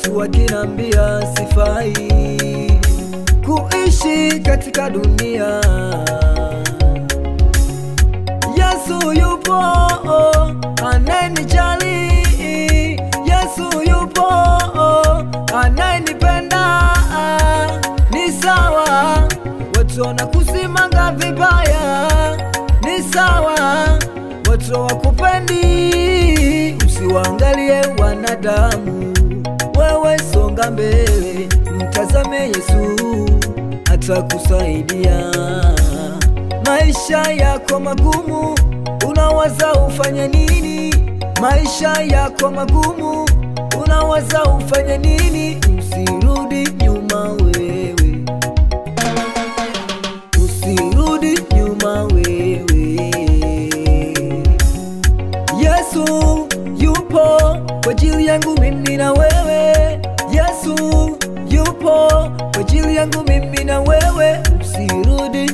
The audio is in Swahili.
watu wakinambia sifai kuishi katika dunia. Yesu yupo anayenijali, Yesu yupo anayenipenda. Ni sawa watu wanakusimanga vibaya, ni sawa watu wakupendi, usiwaangalie wanadamu. Wewe songa mbele, mtazame Yesu, atakusaidia. Maisha yako magumu, unawaza ufanye nini? Maisha yako magumu, unawaza ufanye nini? Usirudi nyuma wewe, usirudi nyuma wewe. Yesu yupo kwa ajili yangu mimi na wewe. Yesu yupo kwa ajili yangu mimi na wewe. Usirudi